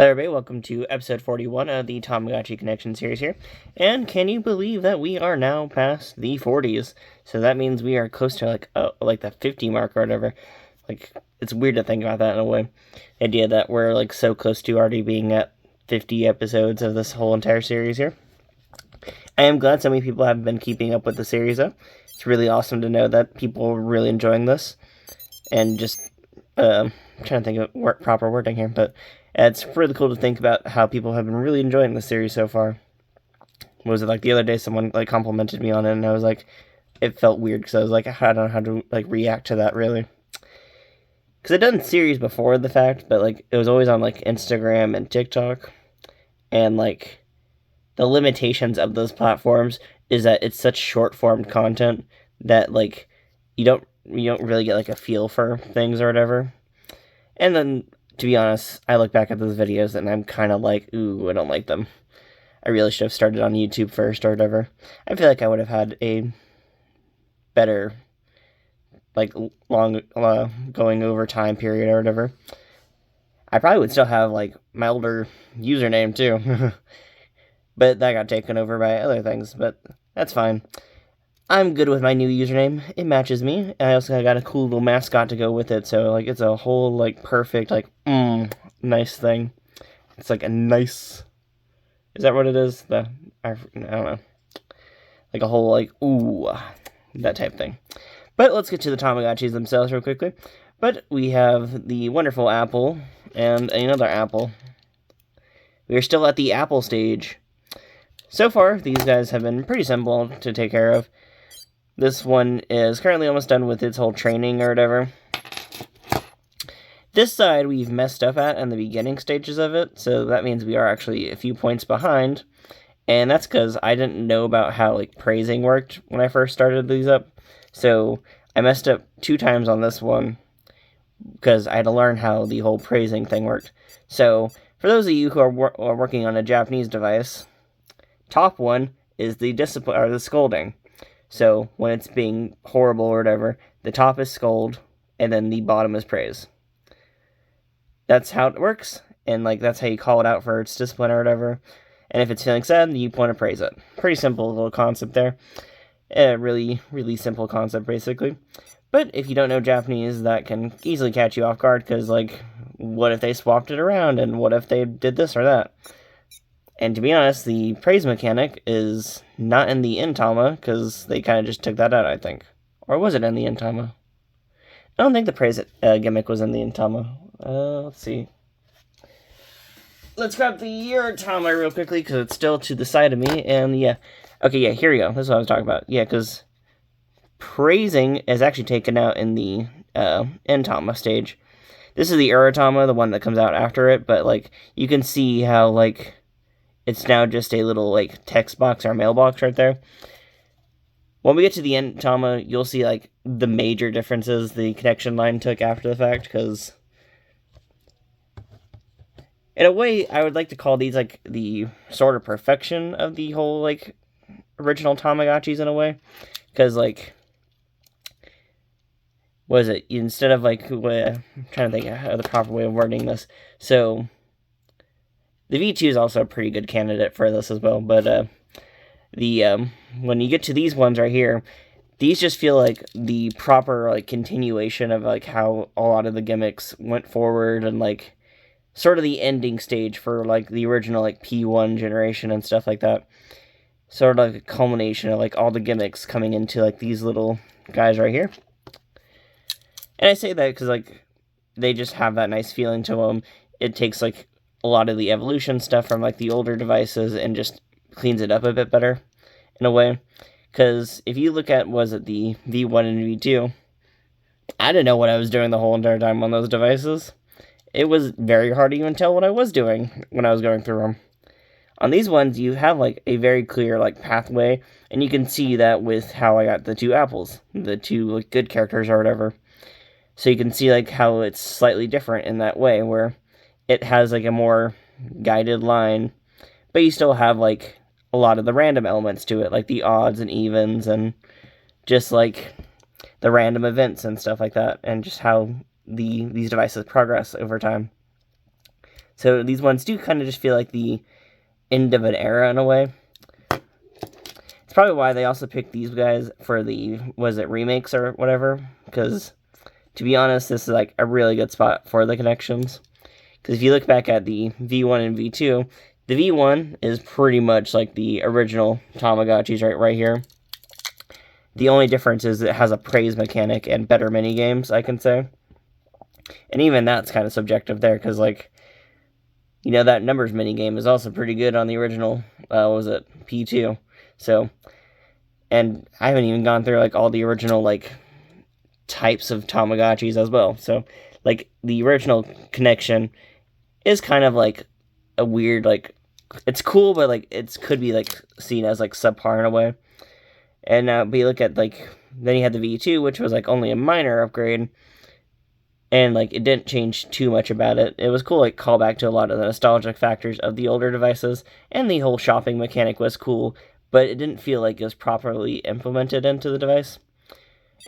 Hello everybody, welcome to episode 41 of the Tamagotchi Connection series here. And can you believe that we are now past the 40s? So that means we are close to like the 50 mark or whatever. Like, it's weird to think about that in a way. The idea that we're like so close to already being at 50 episodes of this whole entire series here. I am glad so many people have been keeping up with the series though. It's really awesome to know that people are really enjoying this. And just, I'm trying to think of proper wording here, but it's really cool to think about how people have been really enjoying the series so far. What was it, like the other day someone like complimented me on it and I was like, it felt weird because I was like, I don't know how to like react to that really. Because I'd done series before the fact, but like it was always on like Instagram and TikTok. And like the limitations of those platforms is that it's such short form content that like you don't really get like a feel for things or whatever. And then, to be honest, I look back at those videos and I'm kind of like, ooh, I don't like them. I really should have started on YouTube first or whatever. I feel like I would have had a better, like, long, going over time period or whatever. I probably would still have, like, my older username, too. But that got taken over by other things, but that's fine. I'm good with my new username. It matches me. I also got a cool little mascot to go with it, so like it's a whole like perfect like nice thing. It's like a nice. Is that what it is? I don't know. Like a whole like ooh, that type thing. But let's get to the Tamagotchis themselves real quickly. But we have the wonderful apple and another apple. We are still at the apple stage. So far, these guys have been pretty simple to take care of. This one is currently almost done with its whole training or whatever. This side we've messed up at in the beginning stages of it, so that means we are actually a few points behind. And that's because I didn't know about how like praising worked when I first started these up. So I messed up 2 times on this one because I had to learn how the whole praising thing worked. So for those of you who are working on a Japanese device, top one is the discipline or the scolding. So, when it's being horrible or whatever, the top is scold, and then the bottom is praise. That's how it works, and, like, that's how you call it out for its discipline or whatever. And if it's feeling sad, you want to praise it. Pretty simple little concept there. Really, really simple concept, basically. But if you don't know Japanese, that can easily catch you off guard, because, like, what if they swapped it around, and what if they did this or that? And to be honest, the praise mechanic is not in the Intama, because they kind of just took that out, I think. Or was it in the Intama? I don't think the praise gimmick was in the Intama. Let's see. Let's grab the Tama real quickly, because it's still to the side of me, and yeah. Okay, yeah, here we go. This is what I was talking about. Yeah, because praising is actually taken out in the Intama stage. This is the Uratama, the one that comes out after it, but, like, you can see how, like, it's now just a little, like, text box or mailbox right there. When we get to the end, Tama, you'll see, like, the major differences the connection line took after the fact, because in a way, I would like to call these, like, the sort of perfection of the whole, like, original Tamagotchis in a way. Because, like, what is it? Instead of, like, I'm trying to think of the proper way of wording this. So the V2 is also a pretty good candidate for this as well, but when you get to these ones right here, these just feel like the proper like continuation of like how a lot of the gimmicks went forward and like sort of the ending stage for like the original like P1 generation and stuff like that. Sort of like a culmination of like all the gimmicks coming into like these little guys right here. And I say that because like they just have that nice feeling to them. It takes like a lot of the evolution stuff from like the older devices and just cleans it up a bit better in a way. Because if you look at, was it the V1 and V2, I didn't know what I was doing the whole entire time on those devices. It was very hard to even tell what I was doing when I was going through them. On these ones, you have like a very clear like pathway, and you can see that with how I got the 2 apples, the 2 like good characters or whatever. So you can see like how it's slightly different in that way, where it has like a more guided line, but you still have like a lot of the random elements to it, like the odds and evens and just like the random events and stuff like that, and just how these devices progress over time. So these ones do kind of just feel like the end of an era in a way. It's probably why they also picked these guys for the, remakes or whatever, because, to be honest, this is, like, a really good spot for the connections. Because if you look back at the V1 and V2, the V1 is pretty much like the original Tamagotchis right here. The only difference is it has a praise mechanic and better minigames, I can say. And even that's kind of subjective there, because, like, you know, that numbers minigame is also pretty good on the original, P2. So, and I haven't even gone through, like, all the original, like, types of Tamagotchis as well. So, like, the original connection is kind of, like, a weird, like, it's cool, but, like, it could be, like, seen as, like, subpar in a way. And but you look at, like, then you had the V2, which was, like, only a minor upgrade. And, like, it didn't change too much about it. It was cool, like, call back to a lot of the nostalgic factors of the older devices. And the whole shopping mechanic was cool, but it didn't feel like it was properly implemented into the device.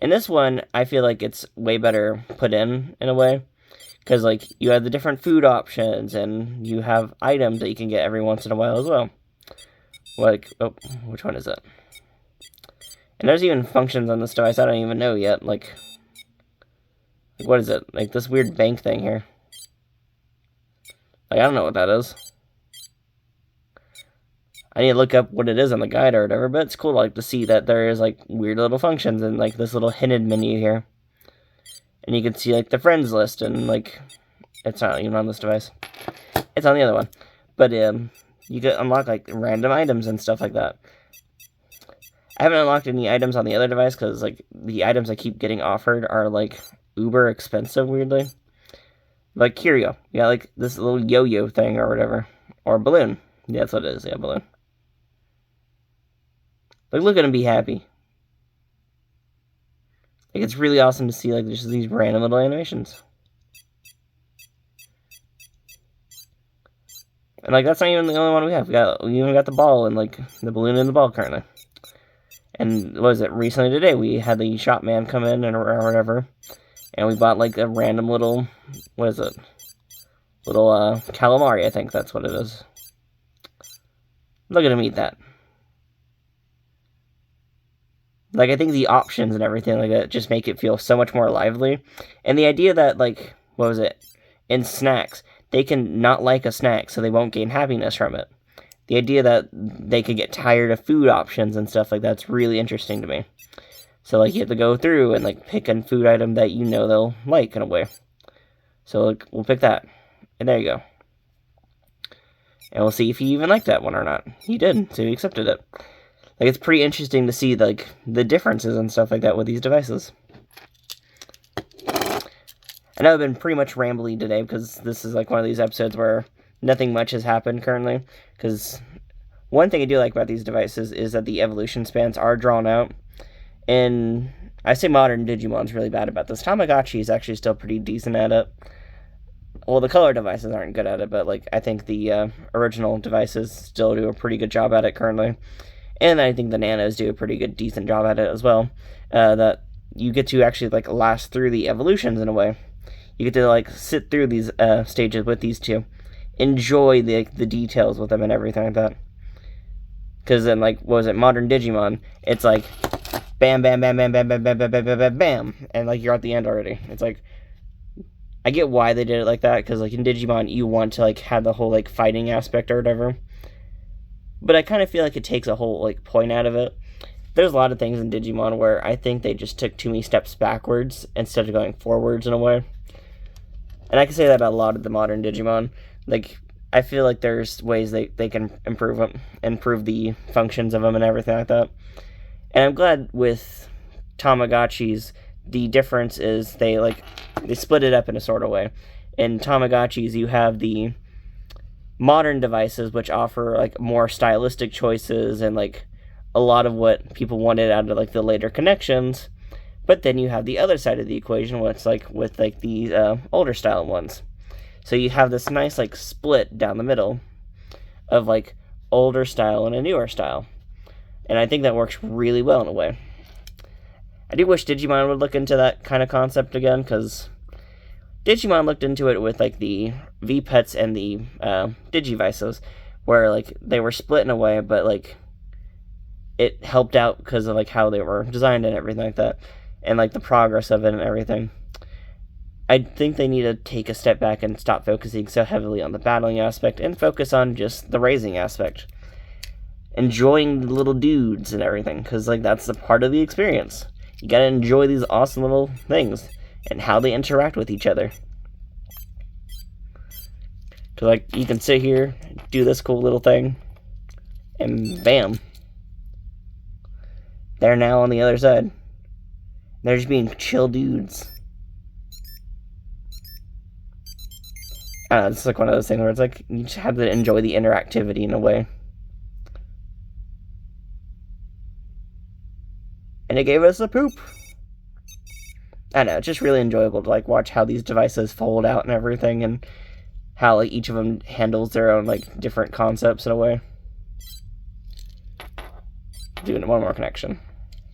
In this one, I feel like it's way better put in a way. Because, like, you have the different food options, and you have items that you can get every once in a while as well. Like, oh, which one is it? And there's even functions on this device I don't even know yet, like, what is it? Like, this weird bank thing here. Like, I don't know what that is. I need to look up what it is on the guide or whatever, but it's cool, like, to see that there is, like, weird little functions in, like, this little hinted menu here. And you can see, like, the friends list, and, like, it's not even on this device. It's on the other one. But, you can unlock, like, random items and stuff like that. I haven't unlocked any items on the other device, because, like, the items I keep getting offered are, like, uber expensive, weirdly. Like, Curio. Yeah, like, this little yo-yo thing or whatever. Or balloon. Yeah, that's what it is. Yeah, balloon. Like, look at him be happy. Like, it's really awesome to see, like, just these random little animations. And, like, that's not even the only one we have. We even got the ball and, like, the balloon and the ball currently. And, what was it, recently today, we had the shop man come in or whatever. And we bought, like, a random little, what is it? Little, calamari, I think that's what it is. Look at him eat that. Like, I think the options and everything like that just make it feel so much more lively. And the idea that, like, what was it? In snacks, they can not like a snack, so they won't gain happiness from it. The idea that they could get tired of food options and stuff like that's really interesting to me. So, like, you have to go through and, like, pick a food item that you know they'll like in a way. So, like, we'll pick that. And there you go. And we'll see if he even liked that one or not. He did, so he accepted it. Like, it's pretty interesting to see, like, the differences and stuff like that with these devices. I know I've been pretty much rambly today, because this is, like, one of these episodes where nothing much has happened currently. Because one thing I do like about these devices is that the evolution spans are drawn out. And I say modern Digimon's really bad about this. Tamagotchi is actually still pretty decent at it. Well, the color devices aren't good at it, but, like, I think the original devices still do a pretty good job at it currently. And I think the Nanos do a pretty good, decent job at it as well. That you get to actually, like, last through the evolutions in a way. You get to, like, sit through these stages with these two. Enjoy the details with them and everything like that. Because then, like, what was it, Modern Digimon, it's like, bam, bam, bam, bam, bam, bam, bam, bam, bam, bam, bam, bam, and, like, you're at the end already. It's like, I get why they did it like that, because, like, in Digimon, you want to, like, have the whole, like, fighting aspect or whatever. But I kind of feel like it takes a whole, like, point out of it. There's a lot of things in Digimon where I think they just took too many steps backwards instead of going forwards in a way. And I can say that about a lot of the modern Digimon. Like, I feel like there's ways they can improve them, improve the functions of them and everything like that. And I'm glad with Tamagotchis, the difference is they split it up in a sort of way. In Tamagotchis, you have the modern devices, which offer, like, more stylistic choices and, like, a lot of what people wanted out of, like, the later connections. But then you have the other side of the equation, where it's, like, with, like, the older style ones. So you have this nice, like, split down the middle of, like, older style and a newer style. And I think that works really well in a way. I do wish Digimon would look into that kind of concept again, because Digimon looked into it with like the V-Pets and the Digivices, where like they were split in a way, but like it helped out because of like how they were designed and everything like that, and like the progress of it and everything. I think they need to take a step back and stop focusing so heavily on the battling aspect and focus on just the raising aspect. Enjoying the little dudes and everything, because like that's the part of the experience. You gotta enjoy these awesome little things and how they interact with each other. So like you can sit here, do this cool little thing, and bam, they're now on the other side. They're just being chill dudes. I don't know, it's like one of those things where it's like you just have to enjoy the interactivity in a way. And it gave us a poop. I don't know, it's just really enjoyable to like watch how these devices fold out and everything, and how like each of them handles their own like different concepts in a way. Doing one more connection.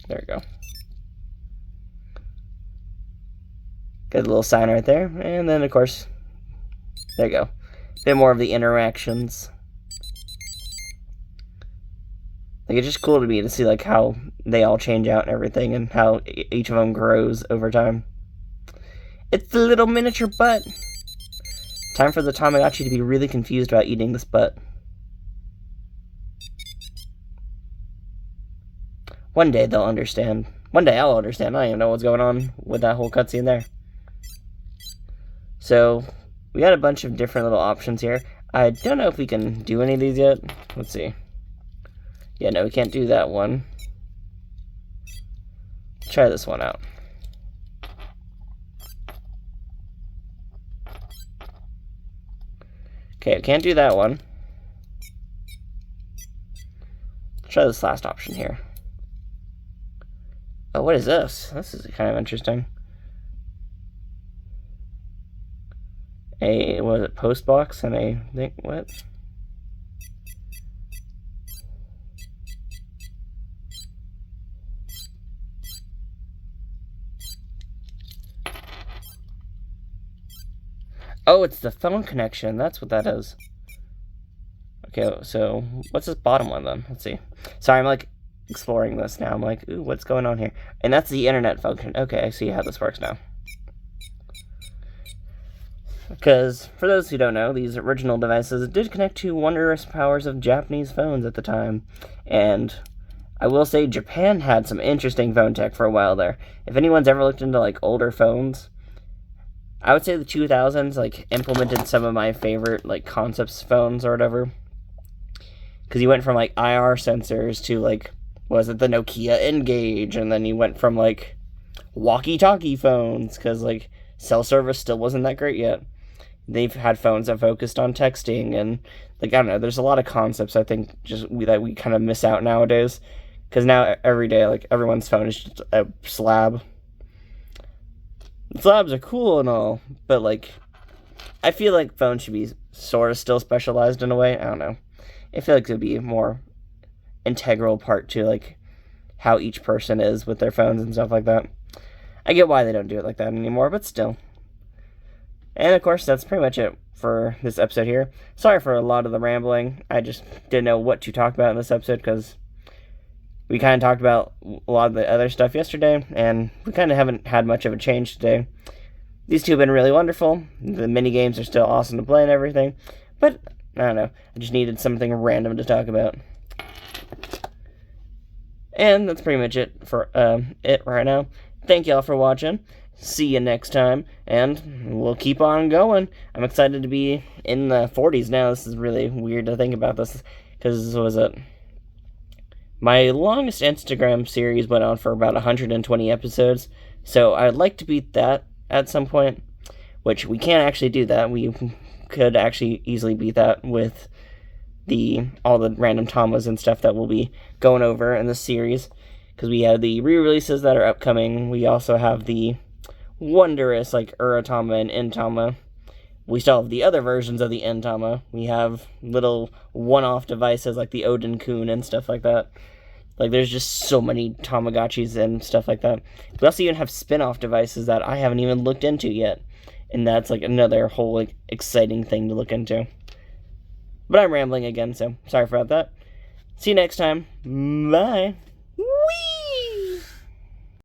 There we go. Got a little sign right there, and then of course, there you go. A bit more of the interactions. Like, it's just cool to me to see like how they all change out and everything, and how each of them grows over time. It's the little miniature butt. Time for the Tamagotchi to be really confused about eating this butt. One day they'll understand. One day I'll understand. I don't even know what's going on with that whole cutscene there. So, we got a bunch of different little options here. I don't know if we can do any of these yet. Let's see. Yeah, no, we can't do that one. Try this one out. Okay, I can't do that one. Try this last option here. Oh, what is this? This is kind of interesting. What was it, post box and a thing? What? Oh, it's the phone connection. That's what that is. Okay, so what's this bottom one then? Let's see. Sorry, I'm like exploring this now. I'm like, ooh, what's going on here? And that's the internet function. Okay, I see how this works now. Because, for those who don't know, these original devices did connect to wondrous powers of Japanese phones at the time. And I will say Japan had some interesting phone tech for a while there. If anyone's ever looked into like older phones, I would say the 2000s like implemented some of my favorite like concepts phones or whatever. Because you went from like IR sensors to like, was it the Nokia N-Gage? And then you went from like walkie-talkie phones, because like cell service still wasn't that great yet. They've had phones that focused on texting, and like, I don't know, there's a lot of concepts I think that we kind of miss out nowadays. Because now every day, like, everyone's phone is just a slab. Slabs are cool and all, but like, I feel like phones should be sort of still specialized in a way. I don't know. I feel like it would be a more integral part to like how each person is with their phones and stuff like that. I get why they don't do it like that anymore, but still. And of course, that's pretty much it for this episode here. Sorry for a lot of the rambling. I just didn't know what to talk about in this episode, because we kind of talked about a lot of the other stuff yesterday, and we kind of haven't had much of a change today. These two have been really wonderful. The mini games are still awesome to play and everything, but I don't know. I just needed something random to talk about. And that's pretty much it for it right now. Thank y'all for watching. See you next time, and we'll keep on going. I'm excited to be in the 40s now. This is really weird to think about this, because what was it? My longest Instagram series went on for about 120 episodes, so I'd like to beat that at some point, which we can't actually do that. We could actually easily beat that with all the random Tamas and stuff that we'll be going over in this series, because we have the re-releases that are upcoming. We also have the wondrous, like, Uratama and Intama. We still have the other versions of the Intama. We have little one-off devices like the Odin-kun and stuff like that. Like, there's just so many Tamagotchis and stuff like that. We also even have spin-off devices that I haven't even looked into yet. and that's like another whole like exciting thing to look into. But I'm rambling again, so sorry about that. See you next time. Bye.